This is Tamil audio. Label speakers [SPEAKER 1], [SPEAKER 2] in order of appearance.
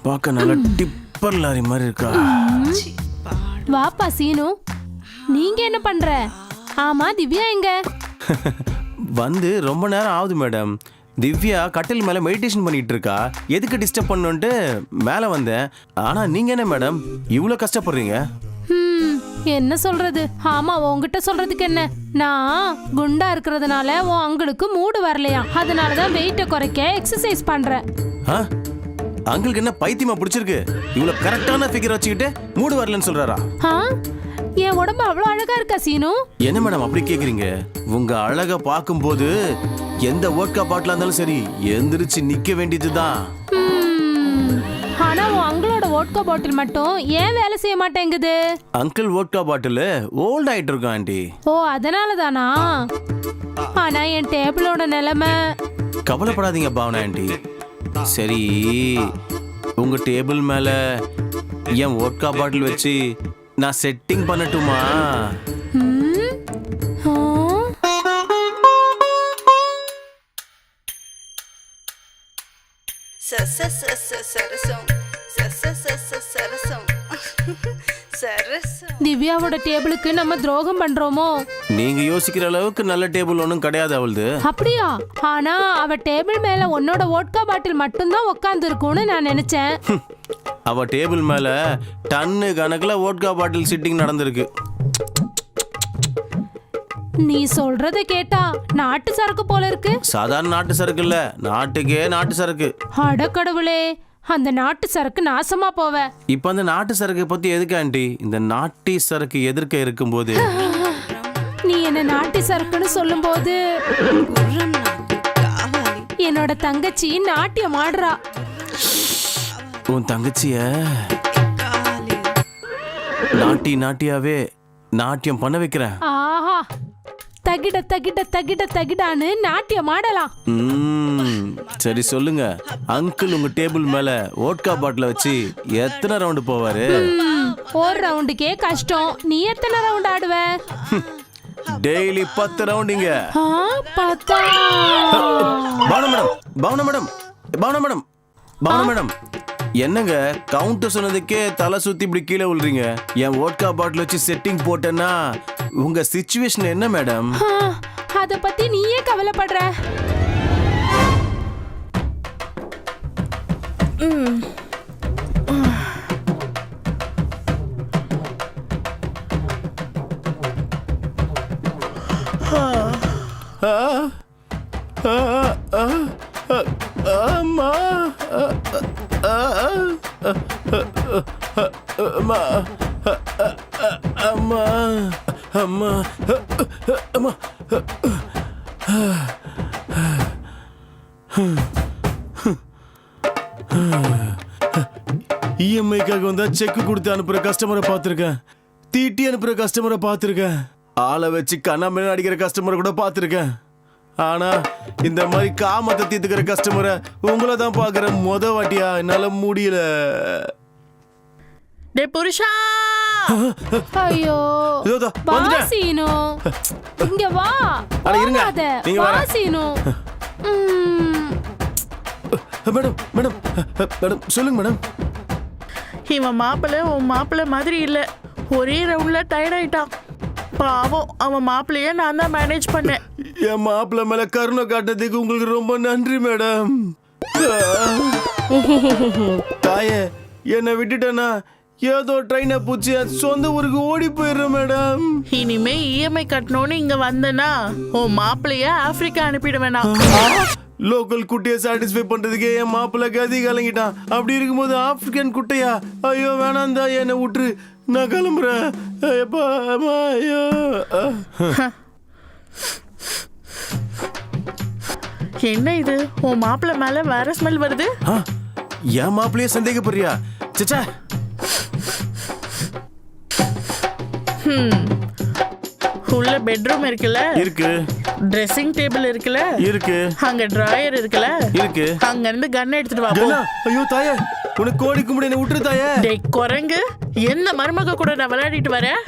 [SPEAKER 1] பார்க்க நல்ல டிப்பர் லாரி மாதிரி இருக்கா.
[SPEAKER 2] வாப்பா சீனு, நீங்க என்ன பண்ற? ஆமா திவ்யா எங்க?
[SPEAKER 1] வந்து ரொம்ப நேரம் ஆகுது மேடம். திவ்யா கட்டில் மேல மெடிடேஷன் பண்ணிட்டு இருக்கா. எதுக்கு டிஸ்டர்ப் பண்ணுன்ட்டு மேல வந்தேன். ஆனா நீங்க என்ன மேடம் இவ்வளவு கஷ்டப்படுறீங்க?
[SPEAKER 2] என்ன சொல்றது? ஆமா, உன்கிட்ட சொல்றதுக்கு என்ன, நான் குண்டா இருக்கிறதுனால உன் அங்கிளுக்கு மூடு வரலையா, அதனாலதான் வெயிட்ட குறைக்க எக்ஸசைஸ் பண்றேன்.
[SPEAKER 1] அங்கிளுக்கு என்ன பைத்தியமா பிடிச்சிருக்கு? இவ்வளவு கரெக்டான ஃபிகர் வச்சுக்கிட்டு மூடு வரலன்னு சொல்றாரா?
[SPEAKER 2] என் உடம்பு அவ்வளவு அழகா இருக்கா சீனு?
[SPEAKER 1] என்ன மேடம் அப்படி கேக்குறீங்க? உங்க அழக பார்க்கும்போது எந்த ஓட்கா பாட்டிலா இருந்தாலும் சரி எந்திரிச்சு நிக்க வேண்டியதுதான்.
[SPEAKER 2] ஆனா உன் அங்கிளோட ஓட்கா பாட்டில் மட்டும் ஏன் வேலை செய்ய மாட்டேங்குது?
[SPEAKER 1] அங்கிள் ஓட்கா பாட்டில் ஓல்ட் ஆயிட்டு இருக்கும் ஆண்டி.
[SPEAKER 2] ஓ அதனாலதானா? ஆனா என் டேபிளோட நிலைமை.
[SPEAKER 1] கவலைப்படாதீங்க பாவனா ஆண்டி. சரி, உங்க டேபிள் மேல என் ஓட்கா பாட்டில் வச்சு நான் செட்டிங் பண்ணட்டுமா?
[SPEAKER 2] திவ்யாவோட டேபிளுக்கு நம்ம துரோகம் பண்றோமோ?
[SPEAKER 1] நீங்க யோசிக்கிற அளவுக்கு நல்ல டேபிள் ஒன்றும் கிடையாது அவளுது.
[SPEAKER 2] அப்படியா? ஆனா அவ டேபிள் மேல உன்னோட வோட்கா பாட்டில் மட்டும்தான் உட்கார்ந்து இருக்கும்னு நான் நினைச்சேன்.
[SPEAKER 1] அவ டேபிள் மேல டன்னு கணக்குல வோட்கா பாட்டில் சிட்டிங் நடந்திருக்கு.
[SPEAKER 2] நீ சொல்றத கேட்டா நாட்டு சரக்கு போல இருக்கு.
[SPEAKER 1] சாதாரண நாட்டு சரக்கு இல்ல, நாட்டுக்கே நாட்டு சரக்கு.
[SPEAKER 2] அடக்கடவுளே, அந்த நாட்டு சரக்கு நாசமா போவ.
[SPEAKER 1] இப்ப அந்த நாட்டு சரக்கு பத்தி எதுக்கு ஆண்டி? இந்த நாட்டி சரக்கு எதிர்க்க இருக்கும்போது
[SPEAKER 2] நீ என்ன நாட்டி சரக்குன்னு சொல்லும் போது என்னோட தங்கச்சி நாட்டியம் ஆடுறா.
[SPEAKER 1] உன் தங்கச்சிய நாட்டியாவே நாட்டியம் பண்ண வைக்கிறேன்.
[SPEAKER 2] ஆஹா, தகிட தகிட தகிட தகிடான்னு நாட்டியம் ஆடலாம்.
[SPEAKER 1] சரி சொல்லுங்க, அங்கிள் உங்க டேபிள் மேல ஓட்கா பாட்டில வச்சு எத்தனை ரவுண்டு போவாரு?
[SPEAKER 2] ஒரு ரவுண்டுக்கே கஷ்டம். நீ எத்தனை ரவுண்ட் ஆடுவ?
[SPEAKER 1] டெய்லி 10 ரவுண்டிங்க.
[SPEAKER 2] 10?
[SPEAKER 1] பாவனா மேடம் என்னங்க கவுண்டர் சொன்னதுக்கே தலை சுத்தி இப்படி கீழே விழுறீங்க? என் ஓட்கா பாட்டில் வச்சு செட்டிங் போட்டேன்னா உங்க சிச்சுவேஷன் என்ன மேடம்?
[SPEAKER 2] அத பத்தி நீயே கவலைப்படுற.
[SPEAKER 1] அம்மா அம்மா அம்மா அம்மா அம்மா இஎம்ஐக்காக வந்தா செக் கொடுத்து அனுப்புற கஸ்டமரை பார்த்துருக்கேன். தீட்டி அனுப்புற கஸ்டமரை பார்த்துருக்கேன். ஆளை வச்சு கண்ணாம அடிக்கிற கஸ்டமரை கூட பார்த்துருக்கேன். ஆனா இந்த மாதிரி காமத்தை தீர்த்துக்கிற கஸ்டமரை உங்களை தான் பாக்குற முத வாட்டியா. என்னால முடியல.
[SPEAKER 3] டே புருஷா,
[SPEAKER 2] ஐயோ வாசினோ, இங்க வா.
[SPEAKER 1] அட இருங்க, நீங்க வா
[SPEAKER 2] வாசினோ.
[SPEAKER 1] மேடம் மேடம் மேடம் சொல்லுங்க மேடம்.
[SPEAKER 3] இவன் மாப்பிள்ளை உன் மாப்பிள்ளை மாதிரி இல்ல. ஒரே ரவுண்ட்ல டயர்ட் ஆயிட்டான். பாவம், அவன் மாப்பிள்ளைய நான் தான் மேனேஜ் பண்ணேன்.
[SPEAKER 1] என் மாப்பிள்ளை மேல கருணை காட்டுறதுக்கு உங்களுக்கு ரொம்ப நன்றி மேடம். தாயே, என்னை விட்டுட்டேன்னா ஏதோ ட்ரெயினை பூச்சி சொந்த ஊருக்கு ஓடி போயிடுறேன் மேடம்.
[SPEAKER 3] இனிமே இஎம்ஐ கட்டணும்னு இங்க வந்தனா உன் மாப்பிள்ளைய ஆப்பிரிக்கா அனுப்பிட வேணாம்.
[SPEAKER 1] லோக்கல் குட்டையை சாட்டிஸ்ஃபை பண்றதுக்கே என் மாப்பிள்ளை கதி கலங்கிட்டான். அப்படி இருக்கும்போது ஆப்பிரிக்கன் குட்டையா? ஐயோ வேணாம் தான், என்னை விட்டுரு, நான் கிளம்புறேன்.
[SPEAKER 3] என்ன இது, உன் மாப்பிள்ளை மேல வேற ஸ்மெல் வருது.
[SPEAKER 1] என் மாப்பிள்ளைய சந்தேகப்படுறியா? சச்சா,
[SPEAKER 3] உள்ள பெட்ரூம் இருக்குல்ல?
[SPEAKER 1] இருக்கு.
[SPEAKER 3] ட்ரெஸ்ஸிங் டேபிள் இருக்குல்ல?
[SPEAKER 1] இருக்கு.
[SPEAKER 3] அங்க டிராயர் இருக்குல்ல?
[SPEAKER 1] இருக்கு.
[SPEAKER 3] அங்க இருந்து கன் எடுத்துட்டு வா.
[SPEAKER 1] ஐயோ தாயே, உனக்கு கோடி கும்பிடு, என்ன விட்டுரு தாயே.
[SPEAKER 3] டேய் குரங்கு, என்ன மருமக கூட நான் விளையாடிட்டு வரேன்?